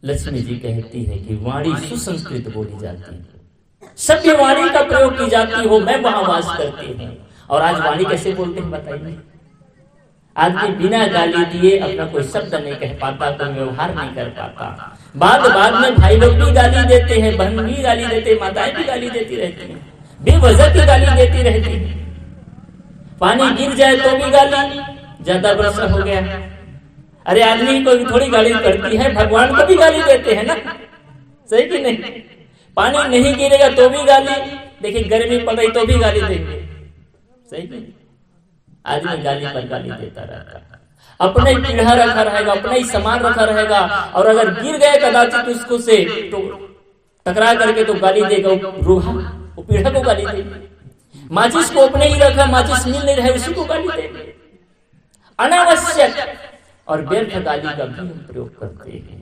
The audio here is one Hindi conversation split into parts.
लक्ष्मी जी कहती है कि वाणी सुसंस्कृत बोली जाती है, सभ्य वाणी का प्रयोग की जाती हो, मैं वहां वास करती हूँ। और आज वाणी कैसे बोलते हैं बताइए? आदमी बिना गाली दिए अपना कोई शब्द नहीं कह पाता, कोई व्यवहार नहीं कर पाता। बाद में भाई लोग भी गाली देते हैं, बहन भी गाली देते हैं, माताएं भी गाली देती रहती हैं, बेवजह की गाली देती रहती है। पानी गिर जाए तो भी गाली, ज्यादा वर्षा हो गया, अरे आदमी को भी थोड़ी गाली पड़ती है, भगवान को भी गाली देते हैं ना, सही कि नहीं? पानी नहीं गिरेगा तो भी गाली, देखिए गर्मी पड़ रही तो भी गाली देंगे, सही कि नहीं? आदमी गाली पर गाली देता रहता है, अपना ही पीढ़ा रखा रहेगा, अपना ही सामान रखा रहेगा, और अगर गिर गए कदाचित उसको से तो टकरा करके तो गाली देगा, वो पीढ़ा को गाली देगा। माचिस को अपने ही रखा, माचिस मिल नहीं रहे, उसी को गाली देंगे। अनावश्यक और व्यर्थ गाली का भी हम प्रयोग करते हैं।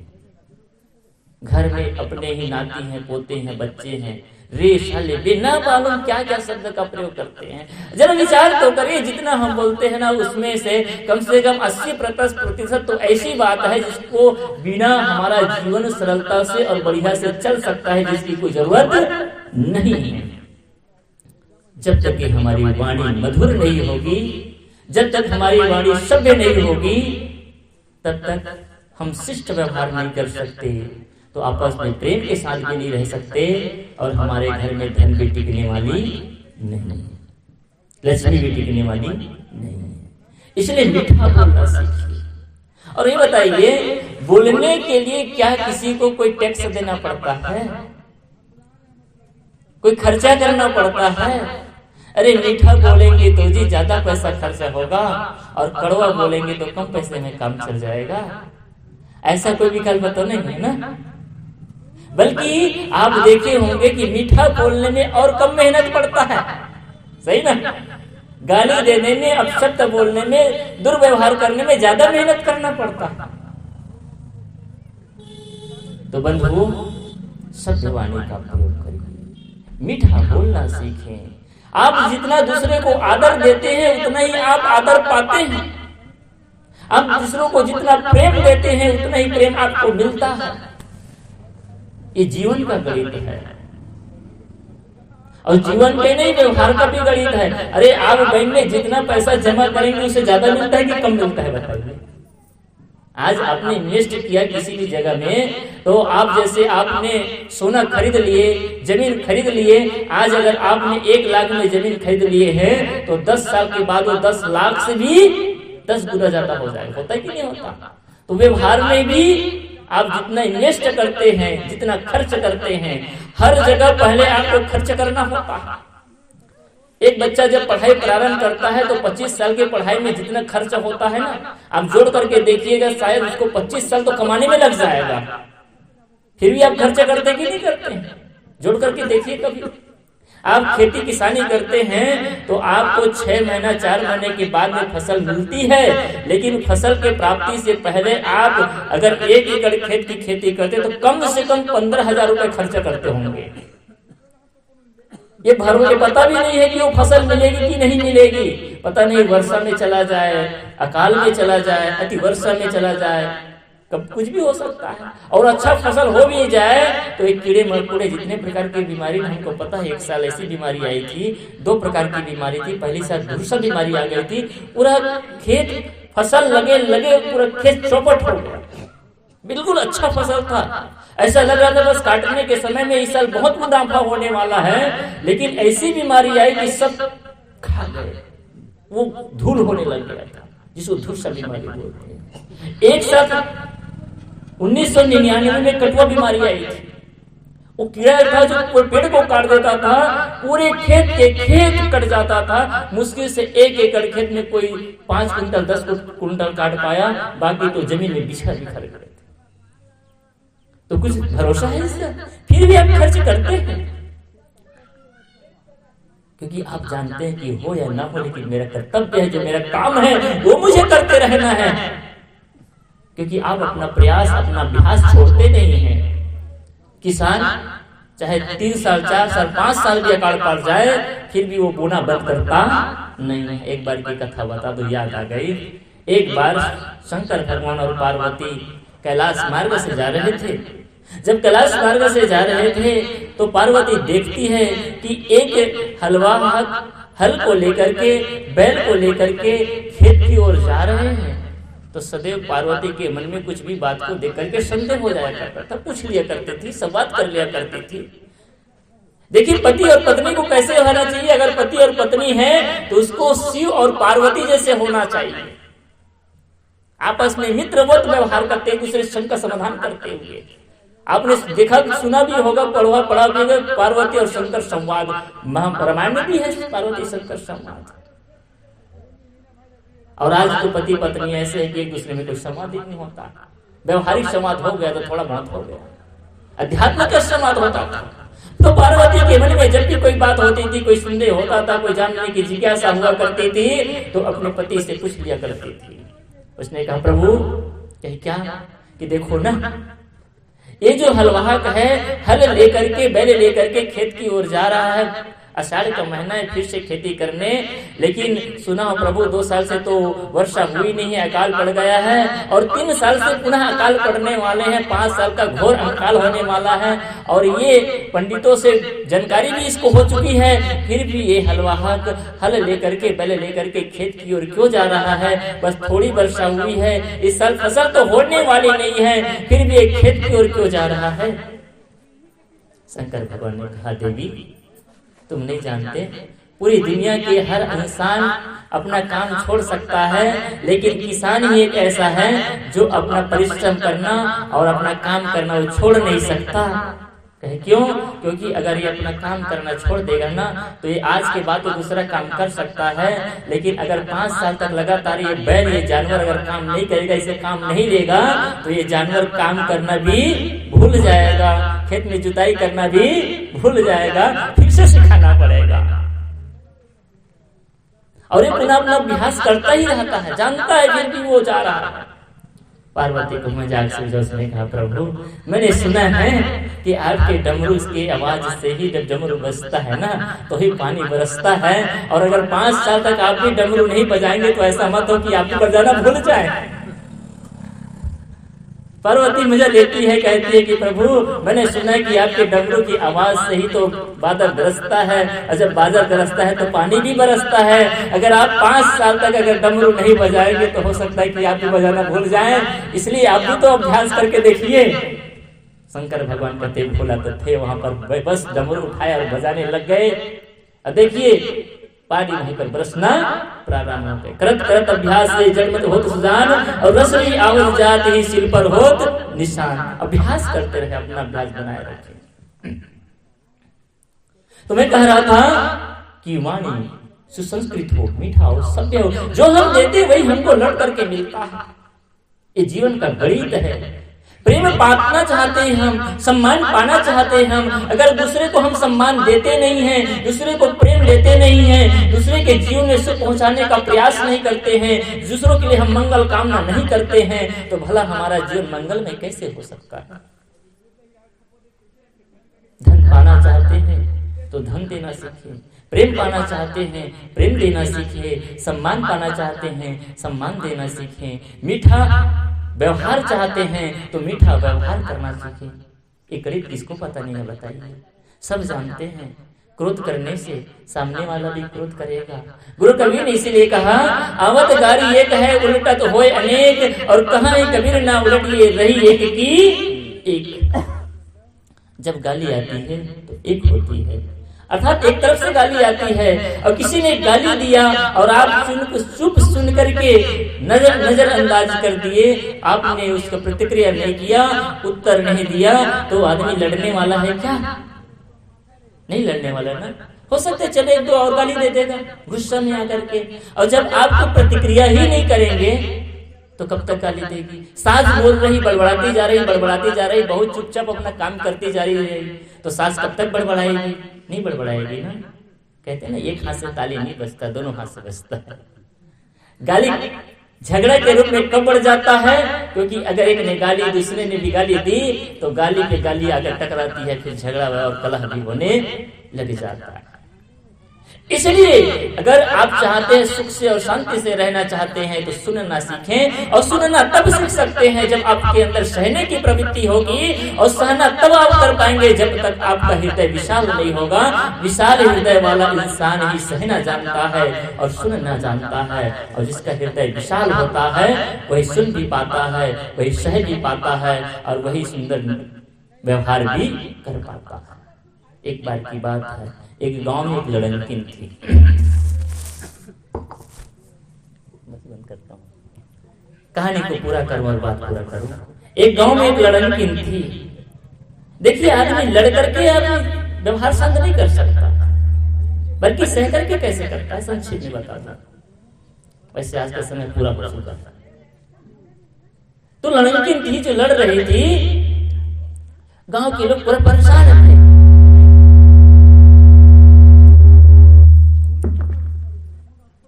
घर में अपने ही नाती हैं, पोते हैं, बच्चे हैं, रे साले बिना मालूम क्या क्या शब्द का प्रयोग करते हैं। जरा विचार तो करिए, जितना हम बोलते हैं ना उसमें से कम 80% तो ऐसी बात है जिसको बिना हमारा जीवन सरलता से और बढ़िया से चल सकता है, जिसकी कोई जरूरत नहीं है। जब तक कि हमारी वाणी मधुर नहीं होगी, जब तक हमारी वाणी सभ्य नहीं होगी, तब तक हम शिष्ट व्यवहार नहीं कर सकते, तो आपस में प्रेम के साथ भी नहीं रह सकते, और हमारे घर में धन भी टिकने वाली नहीं, लक्ष्मी भी टिकने वाली नहीं। इसलिए मीठा बोलना सीखिए। और ये बताइए, बोलने के लिए क्या किसी को कोई टैक्स देना पड़ता है? कोई खर्चा करना पड़ता है? अरे मीठा बोलेंगे तो जी ज्यादा पैसा खर्चा होगा, और कड़वा बोलेंगे तो कम पैसे में काम चल जाएगा। ऐसा कोई विकल्प तो नहीं है ना। बल्कि आप देखे होंगे कि मीठा बोलने में और कम मेहनत पड़ता है, सही ना? गाली देने में, अपशब्द बोलने में, दुर्व्यवहार करने में ज्यादा मेहनत करना पड़ता है। तो बंधु, सभ्य वाणी का प्रयोग करिए, मीठा बोलना सीखें। आप जितना दूसरे को आदर देते हैं उतना ही आप आदर पाते हैं। आप दूसरों को जितना प्रेम देते हैं उतना ही प्रेम आपको मिलता है। ये जीवन का गणित है, और जीवन के नहीं व्यवहार का भी गणित है। अरे आप बैंक में जितना पैसा जमा करेंगे उससे ज्यादा मिलता है कि कम मिलता है बताइए? आज आपने इन्वेस्ट किया किसी भी जगह में, तो आप जैसे आपने सोना खरीद लिए, जमीन खरीद लिए, आज अगर आपने 1 लाख में जमीन खरीद लिए हैं, तो 10 साल के बाद वो 10 लाख से भी 10 गुना ज्यादा हो जाएगा। होता है कि नहीं होता? तो व्यवहार में भी आप जितना इन्वेस्ट करते हैं, जितना खर्च करते हैं, हर जगह पहले आपको खर्च करना होता है। एक बच्चा जब पढ़ाई प्रारंभ करता है तो 25 साल की पढ़ाई में जितना खर्च होता है ना, आप जोड़ करके देखिएगा, शायद उसको 25 साल तो कमाने में लग जाएगा। फिर भी आप खर्च करते कि नहीं करते हैं? जोड़ करके देखिए कभी। आप खेती किसानी करते हैं तो आपको 6 महीना 4 महीने के बाद में फसल मिलती है, लेकिन फसल के प्राप्ति से पहले आप अगर 1 एकड़ खेत की खेती करते तो कम से कम 15,000 रुपए खर्च करते होंगे। ये भरों के पता भी नहीं है कि वो फसल मिलेगी कि नहीं मिलेगी। पता नहीं वर्षा में चला जाए, अकाल में चला जाए, अति वर्षा में चला जाए, कब कुछ भी हो सकता है। और अच्छा फसल हो भी जाए तो एक कीड़े मकोड़े जितने प्रकार की बीमारी हमको पता है। 1 साल ऐसी बीमारी आई थी, 2 प्रकार की बीमारी थी। पहली साल धूसर बीमारी आ गई थी, पूरा खेत फसल लगे पूरा खेत चौपट हो गया। बिल्कुल अच्छा फसल था, ऐसा लग रहा था बस काटने के समय में इस साल बहुत मुनाफा होने वाला है, लेकिन ऐसी बीमारी आई कि सब खा गए, वो धूल होने लग गया था, जिसको धूसर बीमारी बोलते हैं। एक साल 1999 में कटुआ बीमारी आई थी। वो कीड़ा था जो पेड़ को काट देता था, पूरे खेत के खेत कट जाता था। मुश्किल से 1 एकड़ खेत में कोई 5 कुंटल 10 कुंटल काट पाया, बाकी तो जमीन में बिछा बिखर गए। तो कुछ भरोसा है इसका? फिर भी आप खर्च करते हैं, क्योंकि आप जानते हैं कि हो या ना हो, लेकिन मेरा कर्तव्य है, जो मेरा काम है वो मुझे करते रहना है। क्योंकि आप अपना प्रयास, अपना अभ्यास छोड़ते नहीं हैं। किसान चाहे 3 साल 4 साल 5 साल भी अकाल पड़ जाए, फिर भी वो बोना बंद करता नहीं है। एक बार की कथा बता दो, याद आ गई। एक बार शंकर भगवान और पार्वती कैलाश मार्ग से जा रहे थे। जब कैलाश मार्ग से जा रहे थे तो पार्वती देखती है कि एक हलवाहा हल को लेकर के, बैल को लेकर के खेत की ओर जा रहे हैं। तो सदैव पार्वती के मन में कुछ भी बात को देख करके संदेह हो जाया करता था, पूछ लिया करती थी, संवाद कर लिया करती थी। देखिए पति और पत्नी को कैसे होना चाहिए, अगर पति और पत्नी है तो उसको शिव और पार्वती जैसे होना चाहिए, आपस में मित्रवत व्यवहार करते, एक दूसरे संग का समाधान करते हुए। आपने देखा सुना भी होगा, पढ़ा भी होगा, पार्वती और शंकर संवाद, रामायण में भी है पार्वती शंकर संवाद। और आज तो पति पत्नी ऐसे है कि एक दूसरे में कोई संवाद ही नहीं होता। व्यवहारिक संवाद हो गया तो थोड़ा बहुत हो गया, अध्यात्म का संवाद होता था। तो पार्वती के मन में जब भी कोई बात होती थी, कोई संदेह होता था, कोई जानने की जिज्ञासा हुआ करती थी, तो अपने पति से पूछ लिया करती थी। उसने कहा प्रभु क्या कि देखो ना, ये जो हलवाहक है हल लेकर के, बैल लेकर के खेत की ओर जा रहा है। आषाढ़ का महीना है, फिर से खेती करने, लेकिन सुना हो प्रभु 2 साल से तो वर्षा हुई नहीं है, अकाल पड़ गया है, और 3 साल से पुनः अकाल पड़ने वाले हैं, 5 साल का घोर अकाल होने वाला है। और ये पंडितों से जानकारी भी इसको हो चुकी है, फिर भी ये हलवाहक हल लेकर के, बैल लेकर के खेत की ओर क्यों जा रहा है? बस थोड़ी वर्षा हुई है, इस साल फसल तो होने वाली नहीं है, फिर भी एक खेत की ओर क्यों जा रहा है? शंकर भगवान ने कहा देवी तुम नहीं जानते, पूरी दुनिया के हर इंसान अपना काम छोड़ सकता है, लेकिन किसान ही एक ऐसा है जो अपना परिश्रम करना और अपना काम करना वो छोड़ नहीं सकता। कहे क्यों? क्योंकि अगर ये अपना काम करना छोड़ देगा ना तो ये आज के बाद तो दूसरा काम कर सकता है, लेकिन अगर 5 साल तक लगातार ये बैल, ये जानवर अगर काम नहीं करेगा, इसे काम नहीं लेगा, तो ये जानवर काम करना भी भूल जाएगा, खेत में जुताई करना भी भूल जाएगा, फिर से सिखाना पड़ेगा। और ये पुनः अपना अभ्यास करता ही रहता है, जानता है फिर भी वो जा रहा है। पार्वती को मजाक से उसने कहा प्रभु मैंने सुना है कि आपके डमरू की आवाज से ही जब डमरू बजता है ना तो ही पानी बरसता है, और अगर 5 साल तक आप भी डमरू नहीं बजाएंगे तो ऐसा मत हो कि आप भी बजाना भूल जाए। पार्वती मजा लेती है, कहती है कि प्रभु मैंने सुना है कि आपके डमरू की आवाज से ही तो बादल बरसता है, और जब बादल बरसता है तो पानी भी बरसता है। अगर आप 5 साल तक अगर डमरू नहीं बजाएंगे तो हो सकता है कि आप भी बजाना भूल जाएं, इसलिए आप भी तो अभ्यास करके देखिए। शंकर भगवान कहते भोला तो थे वहां पर, बस डमरू उठाए और बजाने लग गए, और देखिए पानी वहीं पर बरसना प्रारंभ हो गए। करत करत अभ्यास से जन्मत होत सुजान, और रसरी आवत जात ही सिर पर होत निशान। अभ्यास करते रहे, अपना अभ्यास बनाए रखे। तो मैं कह रहा था कि वाणी सुसंस्कृत हो, मीठा हो, सभ्य हो, जो हम देते वही हमको लौट करके मिलता है। ये जीवन का गणित है। प्रेम पाना चाहते हैं हम, सम्मान पाना चाहते हैं हम, अगर दूसरे को हम सम्मान देते नहीं हैं, दूसरे को प्रेम देते नहीं हैं, दूसरे के जीवन में सुख पहुंचाने का प्रयास नहीं करते हैं, दूसरों के लिए हम मंगल कामना नहीं करते हैं, तो भला हमारा जीवन मंगल में कैसे हो सकता है? धन पाना चाहते हैं तो धन देना सीखिए, प्रेम पाना चाहते हैं प्रेम देना सीखिए, सम्मान पाना चाहते हैं सम्मान देना सीखें, मीठा व्यवहार चाहते हैं तो मीठा व्यवहार करना सीखें। ये गणित किसको पता नहीं है बताइए? सब जानते हैं क्रोध करने से सामने वाला भी क्रोध करेगा। गुरु कबीर ने इसीलिए कहा आवत गारी एक है उल्टा तो होए अनेक, और कहाँ कबीर ना उलटिए रही एक की एक। जब गाली आती है तो एक होती है, अर्थात एक तरफ से गाली आती है और किसी ने गाली दिया और आप चुप सुन करके नजरअंदाज कर दिए, आपने उसका प्रतिक्रिया नहीं किया, उत्तर नहीं दिया, तो आदमी लड़ने वाला है क्या? नहीं लड़ने वाला ना। हो सकता है चले 1-2 और गाली दे देगा गुस्सा में आकर के, और जब आपको प्रतिक्रिया ही नहीं करेंगे तो कब तक गाली देगी? सास बोल रही, बड़बड़ाती जा रही, बड़बड़ाती जा रही, बहुत चुपचाप अपना काम करती जा रही है, तो सास कब तक बड़बड़ाएगी? नहीं बड़बड़ाएगी ना। कहते हैं ना एक हाथ से ताली नहीं बजता, दोनों हाथ से बजता है। गाली झगड़ा के रूप में कब बढ़ जाता है? क्योंकि अगर एक ने गाली दूसरे ने भी गाली दी तो गाली पे गाली आकर टकराती है, फिर झगड़ा और कलह भी होने लग जाता है। इसलिए अगर आप चाहते हैं सुख से और शांति से रहना चाहते हैं तो सुनना सीखें, और सुनना तब सीख सकते हैं जब आपके अंदर सहने की प्रवृत्ति होगी, और सहना तब आप कर पाएंगे जब तक आपका हृदय विशाल नहीं होगा। विशाल हृदय वाला इंसान ही सहना जानता है और सुनना जानता है, और जिसका हृदय विशाल होता है वही सुन भी पाता है, वही सह भी पाता है, और वही सुंदर व्यवहार भी कर पाता है। एक बार की बात है, एक गांव में एक लड़किन थी। करता हूँ, कहानी को पूरा करूं और बात पूरा करूं। एक गांव में एक लड़किन थी। देखिए, आदमी लड़ करके आदमी व्यवहार शांत नहीं कर सकता, बल्कि सह करके कैसे करता है, संक्षेप में बताता। वैसे आज का समय पूरा पूरा करता है। तो लड़किन थी जो लड़ रही थी, गांव के लोग पूरा परेशान थे।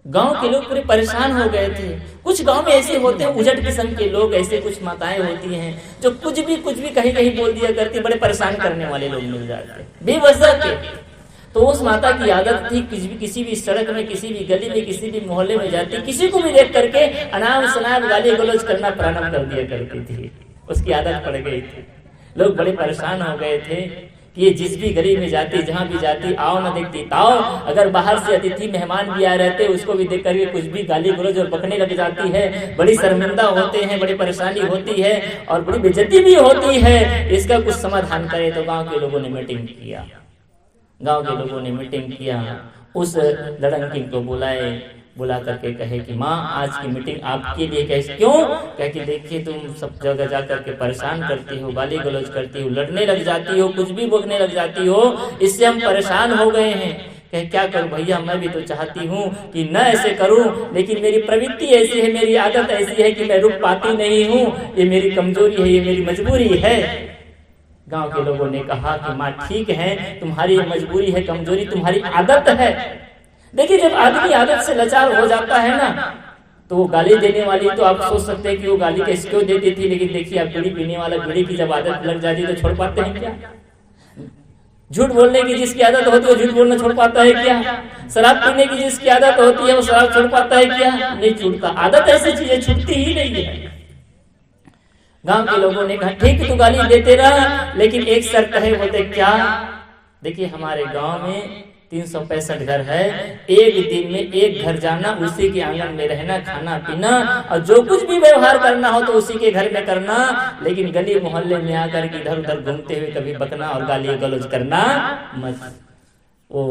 गांव के लोग पूरे परेशान हो गए थे। कुछ गांव में ऐसे होते हैं उजट किस्म के लोग, ऐसे कुछ माताएं होती हैं जो कुछ भी कहीं कहीं बोल दिया करती, बड़े परेशान करने वाले लोग मिल जाते हैं बेवजह के। तो उस माता की आदत थी किसी भी सड़क में, किसी भी गली में, किसी भी मोहल्ले में जाती, किसी को भी देख करके अनाप शनाप गाली गलौज करना प्रारंभ कर दिया करती थी। उसकी आदत पड़ गई थी। लोग बड़े परेशान हो गए थे कि ये जिस भी गली में जाती, जहां भी जाती, आओ न देखती ताओ। अगर बाहर से अतिथि मेहमान भी आ रहते, उसको भी देख करके कुछ भी गाली गलौज और बकने लग जाती है। बड़ी शर्मिंदा होते हैं, बड़ी परेशानी होती है और बड़ी बेइज्जती भी होती है। इसका कुछ समाधान करे। तो गांव के लोगों ने मीटिंग किया। उस लड़की को बुला करके कहे कि माँ, आज की मीटिंग आपके लिए। कैसे, क्यों? कहे कि देखिए, तुम सब जगह जा करके परेशान करती हो, गाली गलौज करती हो, लड़ने लग जाती हो, कुछ भी बोलने लग जाती हो, इससे हम परेशान हो गए हैं। कहे क्या करूं भैया, मैं भी तो चाहती हूँ कि न ऐसे करूं, लेकिन मेरी प्रवृत्ति ऐसी है, मेरी आदत ऐसी है कि मैं रुक पाती नहीं हूँ। ये मेरी कमजोरी है, ये मेरी मजबूरी है। गांव के लोगों ने कहा कि माँ ठीक है, तुम्हारी मजबूरी है, कमजोरी तुम्हारी आदत है। देखिए, जब आदमी आदत से लाचार हो जाता है ना, तो वो गाली देने वाली, तो आप सोच सकते हैं कि वो गाली कैसे क्यों देती थी। लेकिन देखिए, आप बीड़ी पीने वाला, बीड़ी की जब आदत लग जाती है तो छोड़ पाते हैं क्या? झूठ बोलने की जिसकी आदत होती है, झूठ बोलना छोड़ पाता है क्या? शराब पीने की जिसकी आदत होती है, वो शराब छोड़ पाता है क्या? नहीं छूटता। आदत ऐसी चीज है, छूटती ही नहीं है। गांव के लोगों ने कहा ठीक, तू गाली देते रहा, लेकिन एक शर्त है। बोलते क्या? देखिए, हमारे गांव में 365 घर है। एक दिन में एक घर जाना, उसी के आंगन में रहना, खाना पीना, और जो कुछ भी व्यवहार करना हो तो उसी के घर में करना। लेकिन गली मोहल्ले में आकर के इधर उधर घूमते हुए कभी बकना और गाली गलौज करना मत। ओ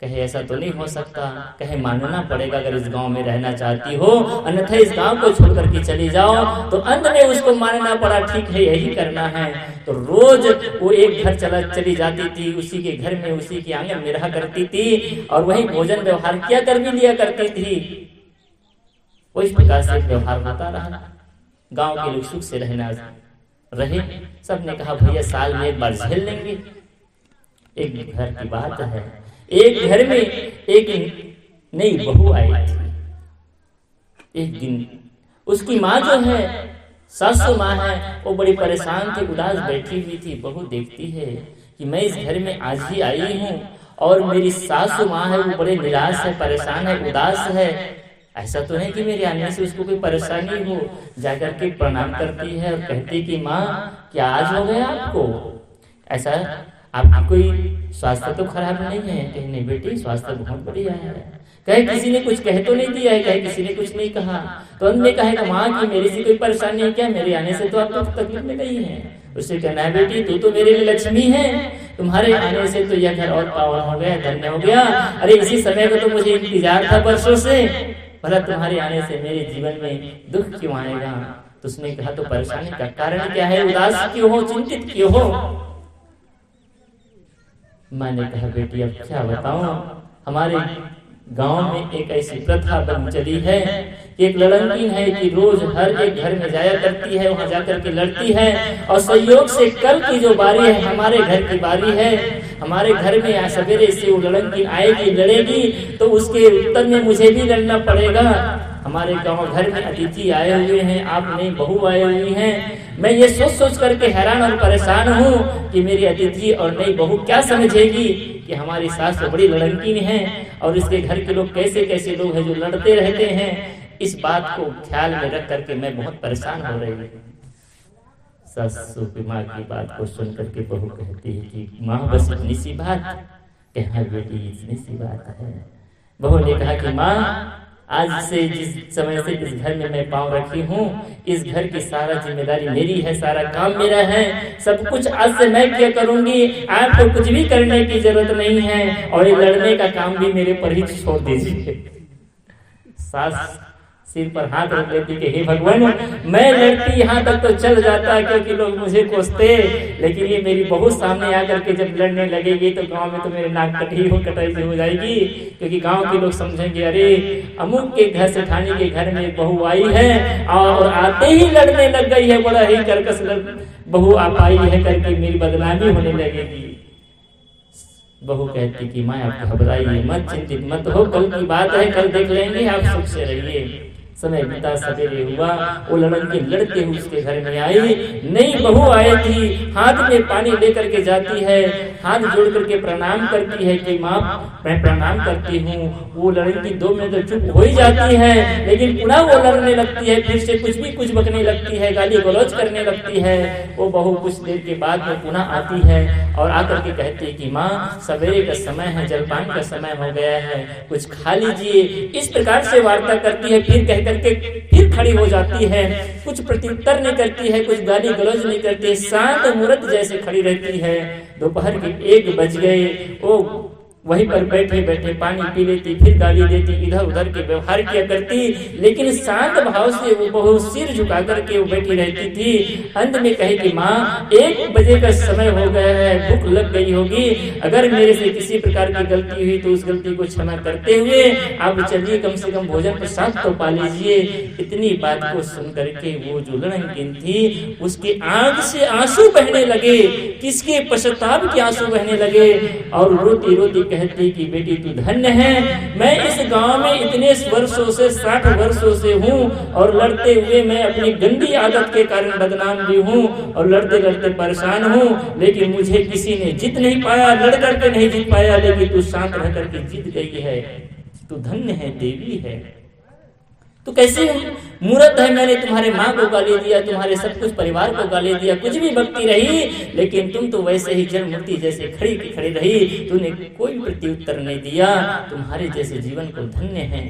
कहे ऐसा तो नहीं हो सकता। कहे मानना पड़ेगा अगर इस गांव में रहना चाहती हो, अन्यथा इस गांव को छोड़ करके चली जाओ। तो अंत में उसको मानना पड़ा, ठीक है यही करना है। तो रोज वो एक घर चली जाती थी, उसी के घर में, उसी के आंगन में रहा करती थी, और वही भोजन व्यवहार किया कर भी लिया करती थी। वो इस प्रकार से व्यवहार होता रहा। गांव के लोग सुख से रहना रहे। सबने कहा भैया साल में एक बार झेल लेंगे। एक घर की बात है, एक घर में एक नई बहू आई थी। एक दिन उसकी माँ जो है, सासू माँ है, वो बड़ी परेशान थी, उदास बैठी हुई थी। बहू देखती है कि मैं इस घर में आज ही आई हूँ और मेरी सासू माँ है वो बड़े निराश है, परेशान है, उदास है। ऐसा तो नहीं कि मेरे आने से उसको कोई परेशानी हो। जाकर के प्रणाम करती है और कहती कि माँ क्या आज हो गया आपको? ऐसा आपकी कोई स्वास्थ्य तो खराब नहीं है? कहे नहीं बेटी, स्वास्थ्य बहुत बढ़िया है। कहे किसी ने कुछ कह तो नहीं दिया है? कहे किसी ने कुछ नहीं कहा। तो हमने कहा माँ की मेरे से कोई परेशानी है क्या? मेरे आने से तो आप तो तकलीफ में गई है। उससे कहना है बेटी तू तो मेरे लिए लक्ष्मी है, तुम्हारे आने से तो यह घर और पावन हो गया, धन्य हो गया। अरे इसी समय का तो मुझे इंतजार था वर्षों से, भला तुम्हारे आने से मेरे जीवन में दुख क्यों आएगा? तो उसने कहा तो परेशानी का कारण क्या है? उदास क्यों हो, चिंतित क्यों हो? मैंने कहा बेटी अब क्या बताऊं, हमारे गांव में एक ऐसी प्रथा बन चली है कि एक लड़की है कि रोज हर एक घर में जाया करती है, वहां जाकर के लड़ती है, और संयोग से कल की जो बारी है हमारे घर की बारी है। हमारे घर में आज सवेरे से वो लड़की आएगी, लड़ेगी, तो उसके उत्तर में मुझे भी लड़ना पड़ेगा। हमारे गांव घर में अतिथि आए हुए हैं, आप नई बहू आए हुई हैं। मैं ये सोच करके हैरान और परेशान हूँ कि मेरी अतिथि और नई बहू क्या समझेगी कि हमारी सास तो बड़ी लड़की है और इसके घर के लोग कैसे कैसे लोग हैं जो लड़ते रहते हैं। इस बात को ख्याल में रख करके मैं बहुत परेशान हो रही हूँ। सासू की माँ की बात को सुन करके बहू कहती है कि माँ बस इतनी सी बात। हाँ बेटी इतनी सी बात है। बहू ने कहा कि माँ आज से जिस समय से इस घर में मैं पाँव रखी हूँ, इस घर की सारा जिम्मेदारी मेरी है, सारा काम मेरा है, सब कुछ आज से मैं क्या करूंगी, आपको कुछ भी करने की जरूरत नहीं है, और ये लड़ने का काम भी मेरे पर ही छोड़ दीजिए। सास सिर पर हाथ रख लेती कि हे भगवान, मैं लड़ती यहाँ तक तो चल जाता क्योंकि लोग मुझे कोसते, लेकिन ये मेरी बहू सामने आकर के जब लड़ने लगेगी तो गांव में तो मेरे नाक कटाई हो जाएगी, क्योंकि गांव के लोग समझेंगे अरे अमुक के घर से ठानी के घर में बहू आई है और आते ही लड़ने लग गई है, बड़ा ही कर्कश बहू आप आई है करके मेरी बदनामी होने लगेगी। बहू कहती कि माँ आप घबराइए मत, चिंतित मत हो, कल की बात है, कल देख लेंगे, आप सुख से रहिए। समय बीता, सवेरे हुआ, वो लड़के लड़ते हुए उसके घर में आई। नई बहू आई थी, हाथ में पानी लेकर के जाती है, हाथ जोड़ करके प्रणाम करती है कि माँ मैं प्रणाम करती हूँ। वो लड़की 2 मिनट तो चुप हो ही जाती है, लेकिन पुनः वो लड़ने लगती है, फिर से कुछ बकने लगती है, गाली गलौज करने लगती है। वो बहू कुछ देर के बाद में पुनः आती है और आकर के कहती है कि माँ सवेरे का समय है, जलपान का समय हो गया है, कुछ खा लीजिए। इस प्रकार से वार्ता करती है, फिर कह करके फिर खड़ी हो जाती है, कुछ प्रत्युत्तर नहीं करती है, कुछ गाली गलौज नहीं करती है, शांत मूर्त जैसे खड़ी रहती है। दोपहर के 1 बज गए, वो वहीं पर बैठे बैठे पानी पी लेती, फिर गाली देती, इधर उधर के व्यवहार किया करती, लेकिन शांत भाव से वो बहुत सिर झुका करके वो बैठी रहती थी। अंत में कहे कि माँ 1 बजे का समय हो गया है, भूख लग गई होगी, अगर मेरे से किसी प्रकार की गलती हुई तो उस गलती को क्षमा करते हुए आप चलिए, कम से कम भोजन प्रसाद तो पा लीजिए। इतनी बात को सुन करके वो जो लड़किन थी उसके आंख से आंसू बहने लगे, किसके पश्चाताप के आंसू बहने लगे, और रोती रोती कहती कि बेटी तू धन्य है, मैं इस गांव में इतने वर्षों से 60 वर्षों से हूँ, और लड़ते हुए मैं अपनी गंदी आदत के कारण बदनाम भी हूँ और लड़ते लड़ते परेशान हूँ, लेकिन मुझे किसी ने जीत नहीं पाया, लड़ करके नहीं जीत पाया, लेकिन तू शांत रह करके जीत गई है, तू धन्य है, देवी है। तो कैसे मूर्त है, मैंने तुम्हारे माँ को गाली दिया, तुम्हारे सब कुछ परिवार को गाली दिया, कुछ भी भक्ति रही, लेकिन तुम तो वैसे ही जड़ मूर्ति जैसे खड़ी रही, तूने कोई प्रत्युत्तर नहीं दिया, तुम्हारे जैसे जीवन को धन्य है।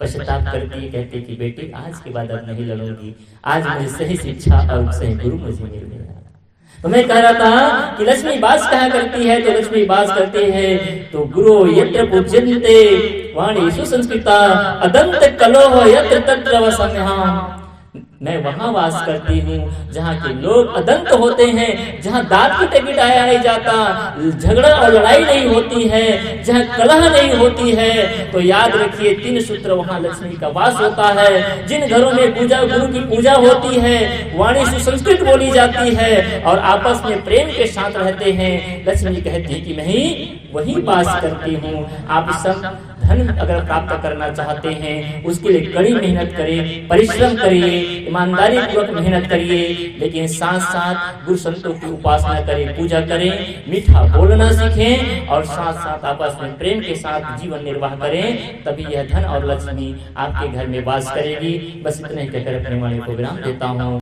पश्चाताप करती है, कहती कि बेटी आज के बाद अब नहीं लड़ूंगी, आज मुझे सही शिक्षा और सही गुरु मुझे मिल गया। तो मैं कह रहा था कि लक्ष्मी बास कहा करती है, तो लक्ष्मी बास करते हैं तो गुरु यत्र पूज्यन्ते वाणी सुसंस्कृता अदंत कलोह यत्र तत्र वसन्यः। मैं वहां वास करती हूँ जहाँ के लोग अदंत होते हैं, जहाँ दांत की टिकट आया नहीं जाता, झगड़ा और लड़ाई नहीं होती है, जहाँ कलह नहीं होती है। तो याद रखिए 3 सूत्र वहाँ लक्ष्मी का वास होता है। जिन घरों में पूजा गुरु की पूजा होती है, वाणी सुसंस्कृत बोली जाती है और आपस में प्रेम के साथ रहते हैं, लक्ष्मी कहती है कि मैं वही वास करती हूँ। आप सब धन अगर प्राप्त करना चाहते हैं उसके लिए कड़ी मेहनत करें, परिश्रम करिए, ईमानदारी पूर्वक मेहनत करिए, लेकिन साथ साथ गुरु संतों की उपासना करें, पूजा करें, मीठा बोलना सीखें और साथ साथ आपस में प्रेम के साथ जीवन निर्वाह करें, तभी यह धन और लक्ष्मी आपके घर में वास करेगी। बस इतने कहकर अपने वाणी को विराम देता हूँ।